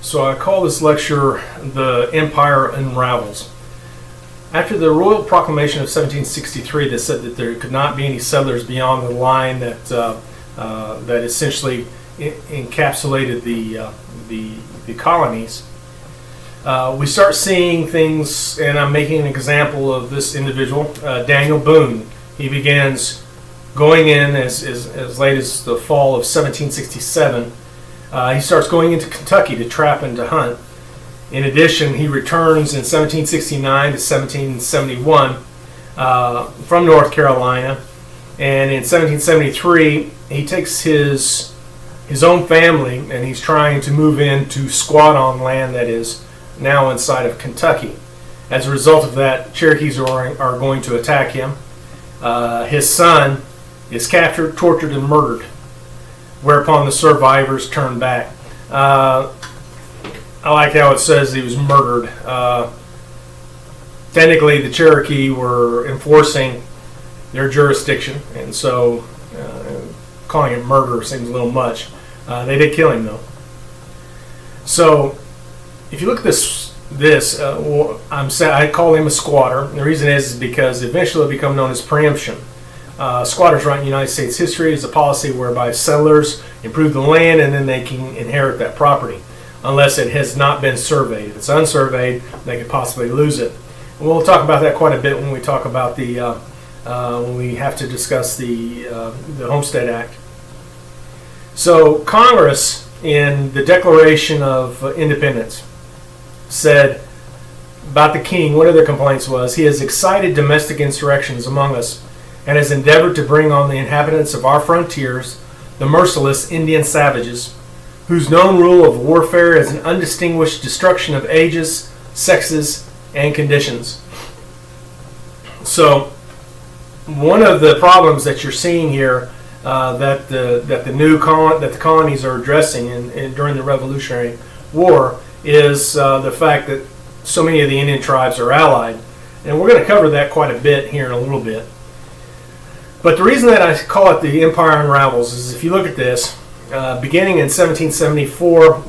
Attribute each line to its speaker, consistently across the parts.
Speaker 1: So I call this lecture The Empire Unravels. After the Royal Proclamation of 1763 that said that there could not be any settlers beyond the line that essentially encapsulated the colonies, we start seeing things, and I'm making an example of this individual, Daniel Boone. He begins going in as late as the fall of 1767. He starts going into Kentucky to trap and to hunt. In addition, he returns in 1769 to 1771 from North Carolina, and in 1773 he takes his own family and he's trying to move in to squat on land that is now inside of Kentucky. As a result of that, Cherokees are going to attack him. His son is captured, tortured, and murdered, whereupon the survivors turn back. I like how it says he was murdered. Technically, the Cherokee were enforcing their jurisdiction, and so calling it murder seems a little much. They did kill him, though. So, if you look at this, I call him a squatter. The reason is because eventually it'll become known as preemption. Squatters' right in United States history is a policy whereby settlers improve the land and then they can inherit that property, unless it has not been surveyed. If it's unsurveyed, they could possibly lose it. And we'll talk about that quite a bit when we talk about when we have to discuss the Homestead Act. So Congress, in the Declaration of Independence, said about the king, one of their complaints was, he has excited domestic insurrections among us and has endeavored to bring on the inhabitants of our frontiers the merciless Indian savages, whose known rule of warfare is an undistinguished destruction of ages, sexes, and conditions. So, one of the problems that you're seeing here that the colonies are addressing during the Revolutionary War is the fact that so many of the Indian tribes are allied, and we're going to cover that quite a bit here in a little bit. But the reason that I call it the Empire Unravels is if you look at this, beginning in 1774,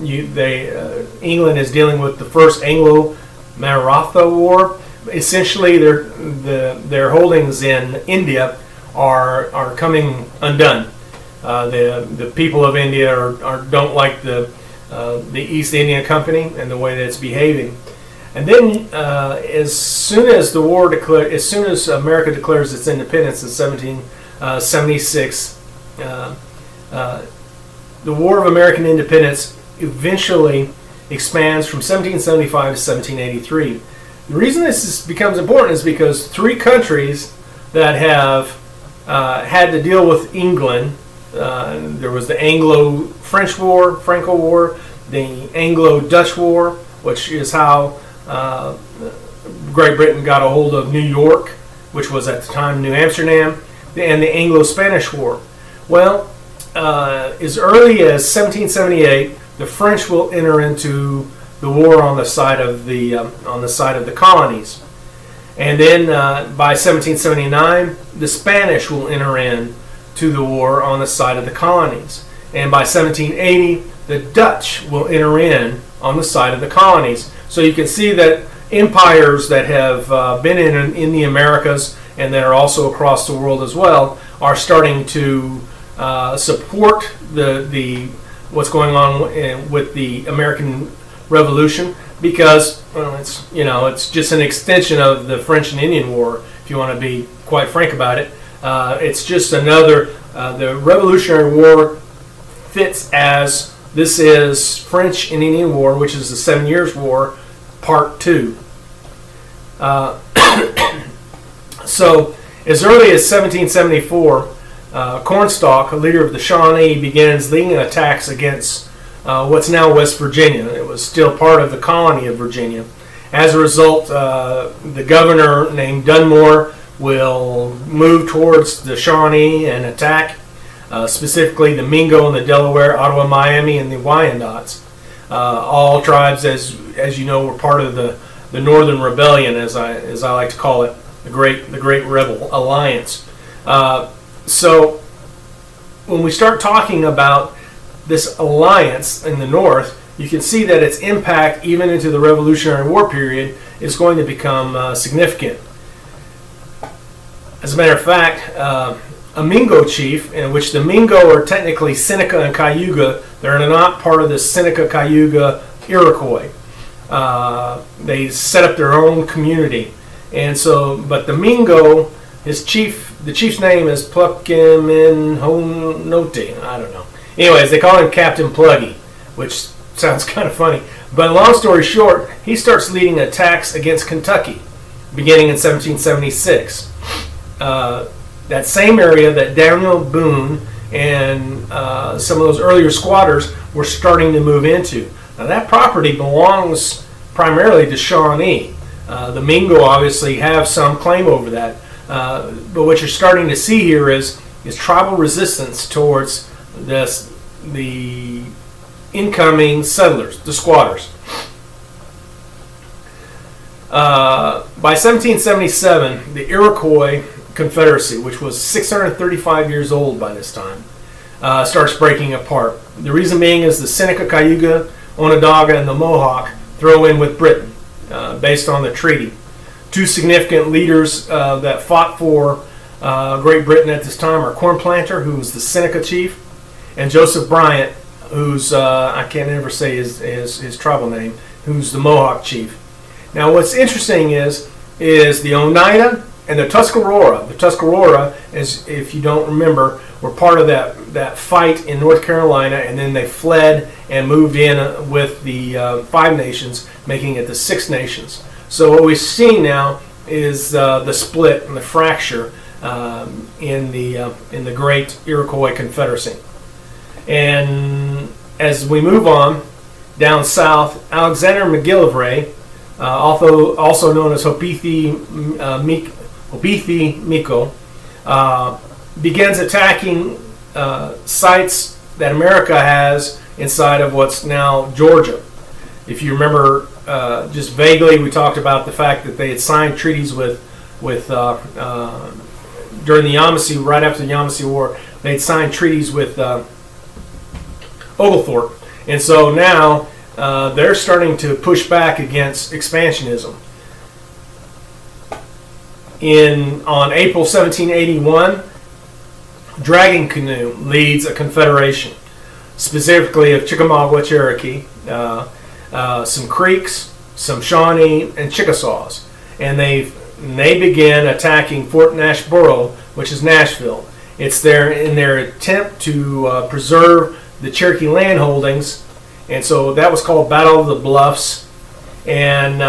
Speaker 1: England is dealing with the first Anglo-Marathon War. Essentially, their holdings in India are coming undone. The people of India don't like the East India Company and the way that it's behaving. And then, as soon as America declares its independence in 1776, the War of American Independence eventually expands from 1775 to 1783. The reason this becomes important is because three countries that have had to deal with England, there was the Anglo-French War, Franco War, the Anglo-Dutch War, which is how Great Britain got a hold of New York, which was at the time New Amsterdam, and the Anglo-Spanish War. Well, as early as 1778, the French will enter into the war on the side of the colonies, and then by 1779, the Spanish will enter into the war on the side of the colonies, and by 1780, the Dutch will enter in on the side of the colonies. So you can see that empires that have been in the Americas and that are also across the world as well are starting to support what's going on with the American Revolution, because it's just an extension of the French and Indian War. If you want to be quite frank about it, it's just another. The Revolutionary War fits as this is French and Indian War, which is the 7 Years' War, Part 2. So, as early as 1774, Cornstalk, a leader of the Shawnee, begins leading attacks against what's now West Virginia. It was still part of the colony of Virginia. As a result, the governor named Dunmore will move towards the Shawnee and attack specifically the Mingo and the Delaware, Ottawa, Miami, and the Wyandots. All tribes, as you know, were part of the Northern Rebellion, as I like to call it, the Great Rebel Alliance. So when we start talking about this alliance in the North, you can see that its impact, even into the Revolutionary War period, is going to become significant. As a matter of fact, a Mingo chief, in which the Mingo are technically Seneca and Cayuga, they're not part of the Seneca-Cayuga Iroquois. They set up their own community, and so, but the Mingo, the chief's name is Pluckeminhonote. I don't know. Anyways, they call him Captain Pluggy, which sounds kind of funny. But long story short, he starts leading attacks against Kentucky, beginning in 1776. That same area that Daniel Boone and some of those earlier squatters were starting to move into. Now that property belongs primarily to Shawnee. The Mingo obviously have some claim over that. But what you're starting to see here is tribal resistance towards the incoming settlers, the squatters. By 1777, the Iroquois Confederacy, which was 635 years old by this time, starts breaking apart. The reason being is the Seneca, Cayuga, Onondaga, and the Mohawk throw in with Britain based on the treaty. Two significant leaders that fought for Great Britain at this time are Cornplanter, who was the Seneca chief, and Joseph Bryant, who's, I can't ever say his tribal name, who's the Mohawk chief. Now what's interesting is the Oneida and the Tuscarora. The Tuscarora, as if you don't remember, were part of that fight in North Carolina, and then they fled and moved in with the Five Nations, making it the Six Nations. So what we're seeing now is the split and the fracture in the Great Iroquois Confederacy. And as we move on down south, Alexander McGillivray, also known as Hopithi Miko, begins attacking sites that America has inside of what's now Georgia. If you remember, just vaguely, we talked about the fact that they had signed treaties with during the Yamasee, right after the Yamasee War, they'd signed treaties with Oglethorpe, and so now they're starting to push back against expansionism. On April 1781, Dragon Canoe leads a confederation, specifically of Chickamauga, Cherokee, some Creeks, some Shawnee, and Chickasaws, and they begin attacking Fort Nashboro, which is Nashville. It's in their attempt to preserve the Cherokee land holdings, and so that was called Battle of the Bluffs, and